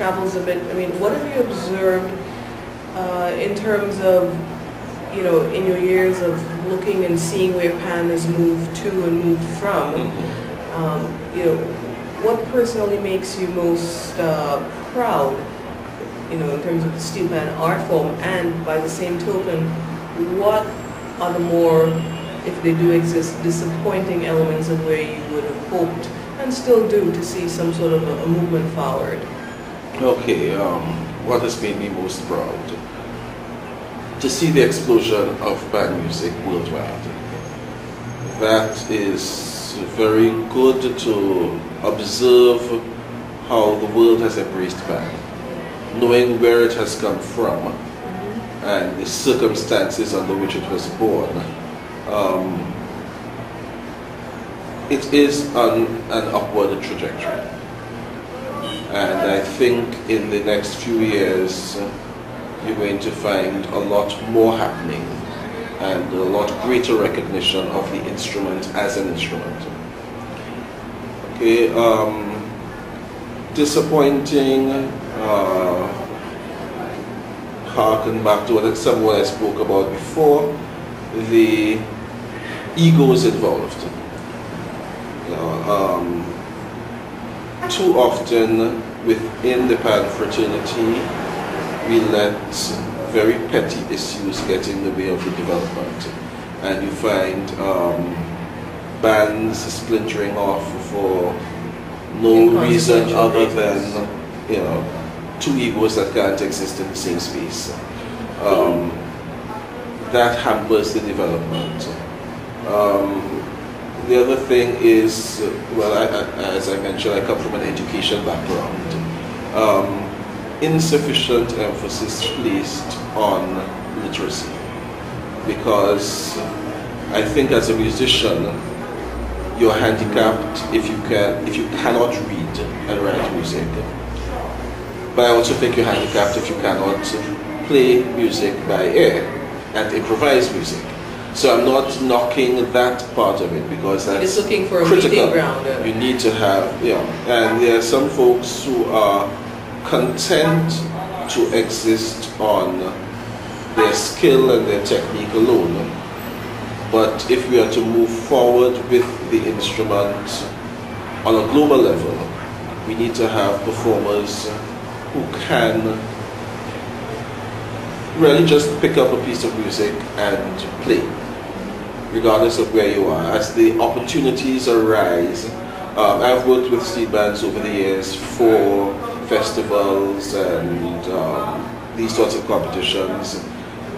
travels a bit, I mean, what have you observed in terms of, you know, in your years of looking and seeing where pan has moved to and moved from? You know, what personally makes you most proud, you know, in terms of the steel pan art form, and by the same token, what are the more, if they do exist, disappointing elements of where you would have hoped and still do to see some sort of a movement forward? Okay, what has made me most proud? To see the explosion of band music worldwide. That is very good to observe how the world has embraced band, knowing where it has come from and the circumstances under which it was born. It is on an upward trajectory, and I think in the next few years you're going to find a lot more happening and a lot greater recognition of the instrument as an instrument. Okay, disappointing, harken back to what someone I spoke about before, the egos involved. Too often within the pan fraternity, we let very petty issues get in the way of the development, and you find bands splintering off for no reason other than, you know, two egos that can't exist in the same space. That hampers the development. The other thing is, well, as I mentioned, I come from an education background. Insufficient emphasis placed on literacy, because I think as a musician you're handicapped if you cannot read and write music. But I also think you're handicapped if you cannot play music by ear and improvise music. So I'm not knocking that part of it, because that's just looking for a critical. meeting ground. You need to have, and there are some folks who are content to exist on their skill and their technique alone. But if we are to move forward with the instrument on a global level, we need to have performers who can really just pick up a piece of music and play, regardless of where you are. As the opportunities arise, I've worked with steel bands over the years for festivals and these sorts of competitions,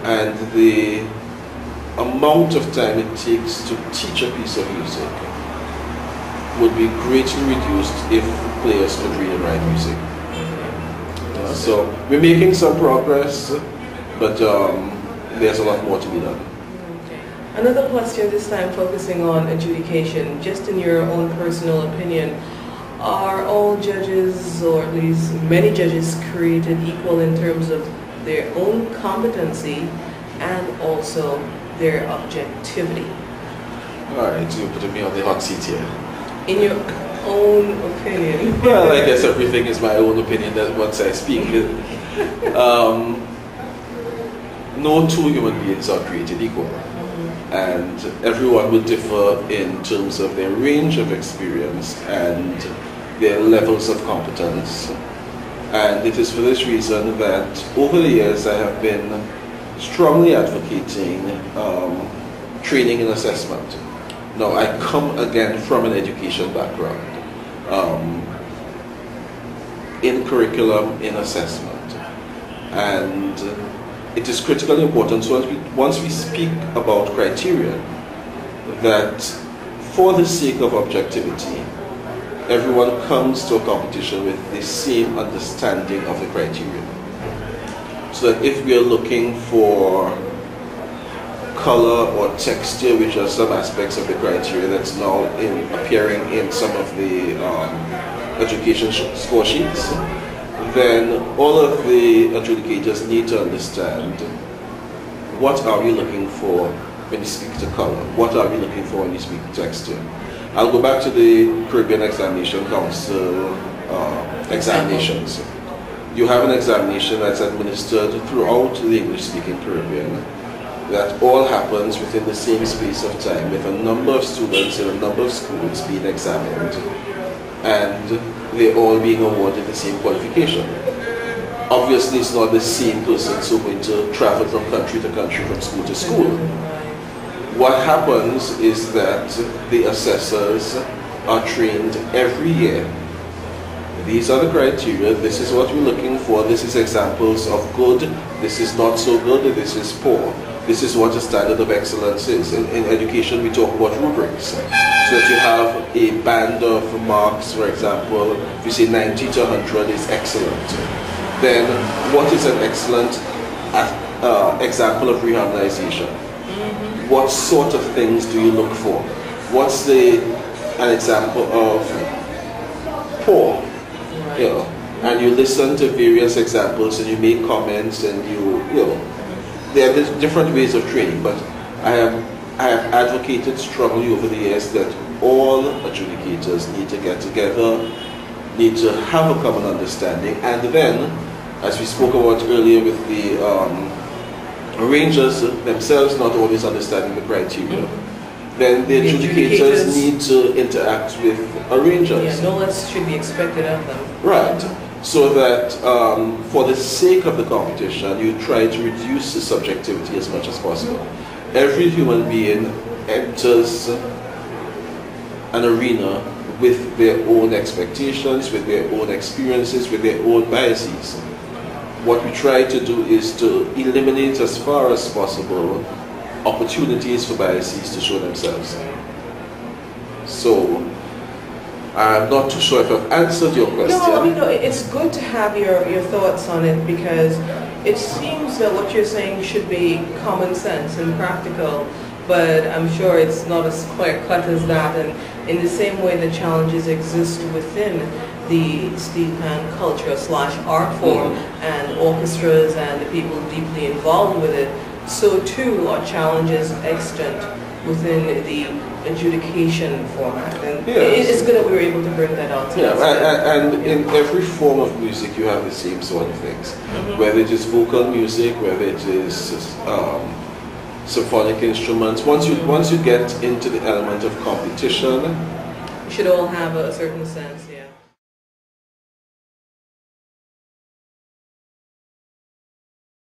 and the amount of time it takes to teach a piece of music would be greatly reduced if players could read and write music. So we're making some progress, but there's a lot more to be done. Another question, this time focusing on adjudication. Just in your own personal opinion, are all judges, or at least many judges, created equal in terms of their own competency and also their objectivity? All right, you're putting me on the hot seat here. In your own opinion. Well, I guess everything is my own opinion that once I speak. No two human beings are created equal, and everyone will differ in terms of their range of experience and their levels of competence. And it is for this reason that over the years I have been strongly advocating training and assessment. Now, I come again from an education background, in curriculum, in assessment, and it is critically important. So once we speak about criteria, that for the sake of objectivity, everyone comes to a competition with the same understanding of the criteria. So that if we are looking for color or texture, which are some aspects of the criteria that's now appearing in some of the education score sheets, then all of the adjudicators need to understand what are we looking for when you speak to color, what are we looking for when you speak to texture. I'll go back to the Caribbean Examination Council examinations. you have an examination that's administered throughout the English-speaking Caribbean that all happens within the same space of time, with a number of students in a number of schools being examined, and they're all being awarded the same qualification. Obviously, it's not the same persons who are going to travel from country to country, from school to school. What happens is that the assessors are trained every year. These are the criteria, this is what we're looking for, this is examples of good, this is not so good, this is poor. This is what a standard of excellence is. In education, we talk about rubrics. So that you have a band of marks, for example, if you say 90 to 100 is excellent. Then what is an excellent example of rehabilitation? What sort of things do you look for? What's an example of poor? You know, and you listen to various examples and you make comments and you know, there are different ways of training, but I have advocated strongly over the years that all adjudicators need to get together, need to have a common understanding, and then, as we spoke about earlier with the arrangers themselves not always understanding the criteria, then the adjudicators need to interact with arrangers. Yeah, no less should be expected of them. Right. So that for the sake of the competition, you try to reduce the subjectivity as much as possible. Every human being enters an arena with their own expectations, with their own experiences, with their own biases. What we try to do is to eliminate as far as possible opportunities for biases to show themselves. So, I'm not too sure if I've answered your question. No, it's good to have your thoughts on it, because it seems that what you're saying should be common sense and practical, but I'm sure it's not as clear cut as that. And in the same way that challenges exist within the steel pan culture / art form and orchestras and the people deeply involved with it, so too are challenges extant within the adjudication format, and yes, it's good that we were able to bring that out. Yeah, and in every form of music you have the same sort of things, whether it is vocal music, whether it is symphonic instruments. Once you get into the element of competition, we should all have a certain sense.